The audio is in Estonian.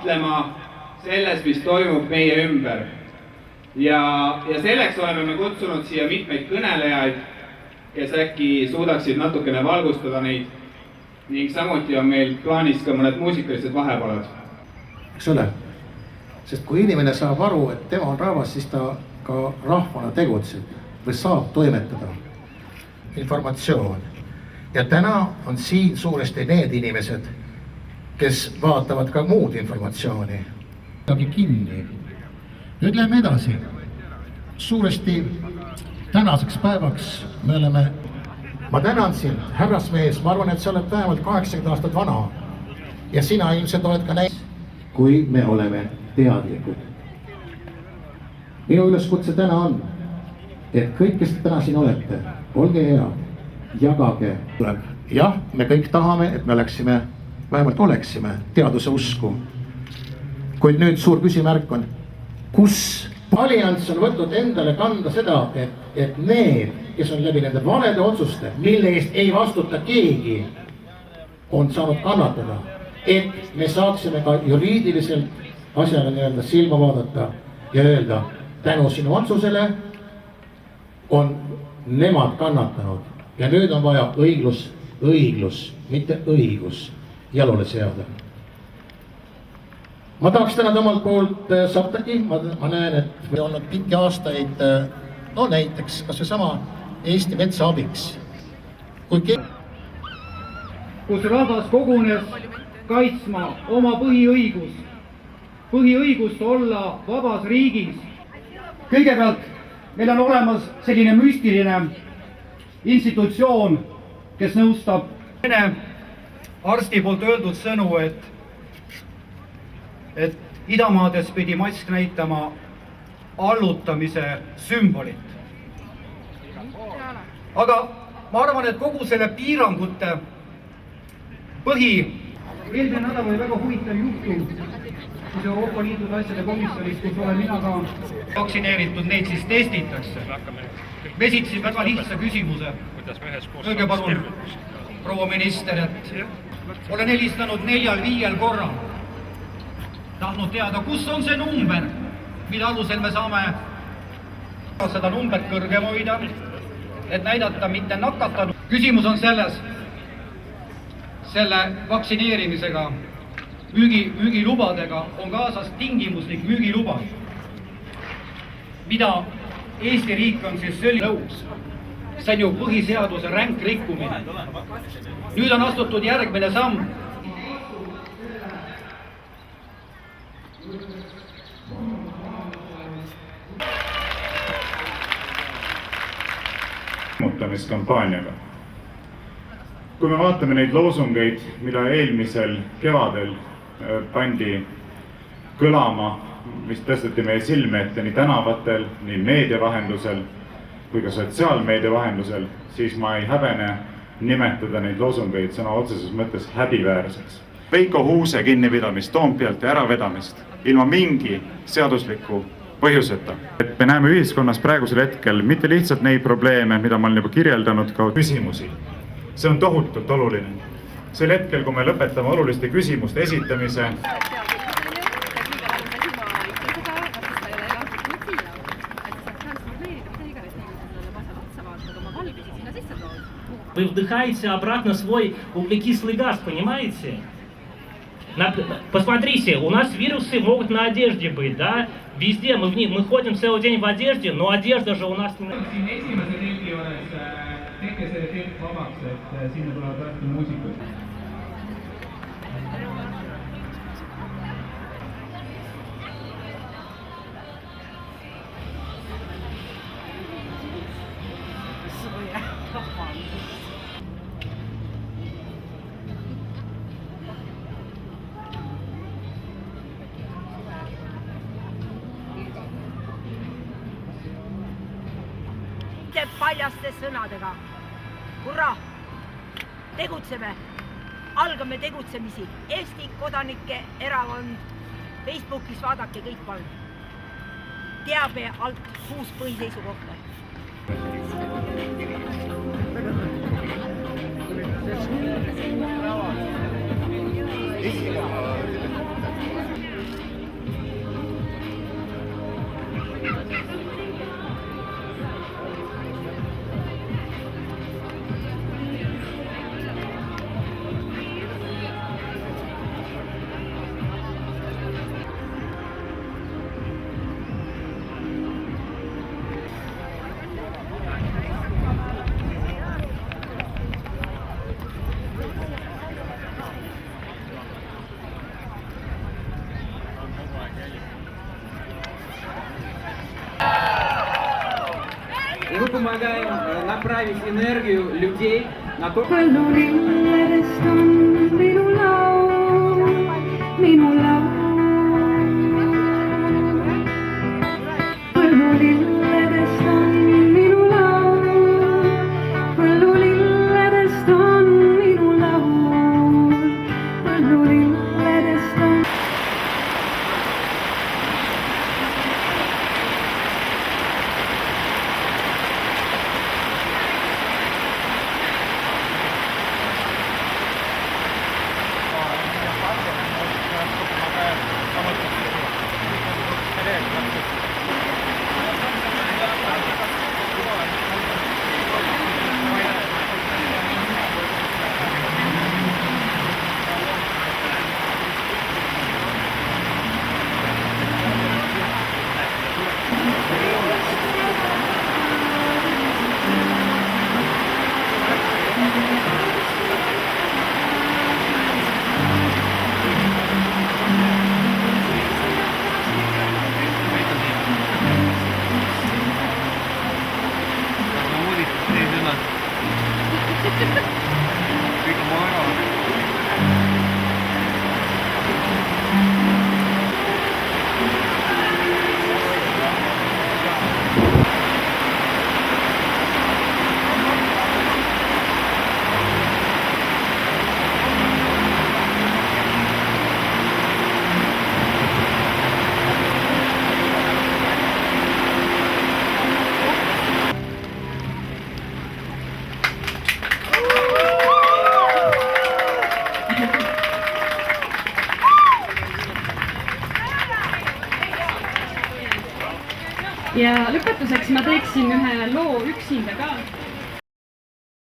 mõtlema selles, mis toimub meie ümber. Ja selleks oleme me kutsunud siia mitmeid kõnelejaid, kes äkki suudaksid natukene valgustada neid. Ning samuti on meil plaanis ka mõned muusikalised vahepalad. Eks ole, sest kui inimene saab aru, et tema on rahvas, siis ta ka rahvana tegutseb või saab toimetada informatsioon. Ja täna on siin suuresti need inimesed, kes vaatavad ka muud informatsiooni. Kinni. Nüüd läheme edasi. Suuresti tänaseks päevaks me oleme... Ma tänan sind, härrasmees, ma arvan, et sa oled vähemalt 80 aastat vana. Ja sina ilmselt oled ka näinud, kui me oleme teadlikud. Minu üleskutse täna on, et kõik, kes täna siin olete, olge hea, jagage. Jah, me kõik tahame, et me oleksime, vähemalt oleksime teaduse usku. Kuid nüüd suur küsimärk on, kus allianss on võtnud endale kanda seda, et need, kes on läbi nende valede otsuste, mille eest ei vastuta keegi, on saanud kannatada, et me saaksime ka juriidiliselt asjale nii-öelda silma vaadata ja öelda, tänu sinu otsusele on nemad kannatanud ja nüüd on vaja õiglus, mitte õigus jalule seada. Ma tahaks tänada omalt poolt Saptaki, ma näen, et me on olnud pikki aastaid, no näiteks kas või sama Eesti Metsa abiks. Kus rahvas kogunes kaitsma oma põhiõigust olla vabas riigis. Kõigepealt meil on olemas selline müstiline institutsioon, kes nõustab arsti poolt öeldud sõnu, et idamaades pidi mask näitama allutamise sümbolit. Aga ma arvan, et kogu selle piirangute eelmine nädal oli väga huvitav juhtum, kus Euroopa Liidu asjade komisjonis, kus olen mina ka vaktsineeritud, neid siis testitakse. Me esitasin väga lihtsa küsimuse. Öelge palun, proua minister, et olen helistanud 4-5 korral. Tahtnud teada, kus on see number, mille alusel me saame seda numbert kõrgem hoida, et näidata mitte nakatanud. Küsimus on selles, selle vaktsineerimisega, müügilubadega on kaasas tingimuslik müügiluba, mida Eesti riik on siis nõus. See on ju põhiseaduse ränk rikkumine. Nüüd on astutud järgmine samm. Kampaaniaga. Kui me vaatame neid loosungeid, mida eelmisel kevadel pandi kõlama, mis tõsteti meie silme ette nii tänavatel, nii meedia vahendusel kui ka sotsiaalmeedia vahendusel, siis ma ei häbene nimetada neid loosungeid sõna otseses mõttes häbiväärseks. Veiko Huuse kinnipidamist Toompealt ja äravedamist ilma mingi seadusliku põhjuseta. Et me näeme ühiskonnas praegusel hetkel mitte lihtsalt neid probleeme, mida ma olen juba kirjeldanud, ka küsimusi. See on tohutult oluline. Sel hetkel, kui me lõpetame oluliste küsimuste esitamise, Вы вдыхаете обратно свой углекислый газ, понимаете? Посмотрите, у нас вирусы могут на одежде быть, да? Везде мы ходим целый день в одежде, но одежда же у нас не... Paljaste sõnadega. Hurraa! Tegutseme! Algame tegutsemisi. Eesti Kodanike Erakond. Facebookis vaadake kõik palun. Teabe alt 6 põhiseisukohta. помогаем направить энергию людей на то, põllulilledest on minu laul, minu laul. Põllulilledest on minu laul, põllulilledest on minu laul, põllulilledest on. Ja lõpetuseks ma teeksin ühe loo üksinda ka.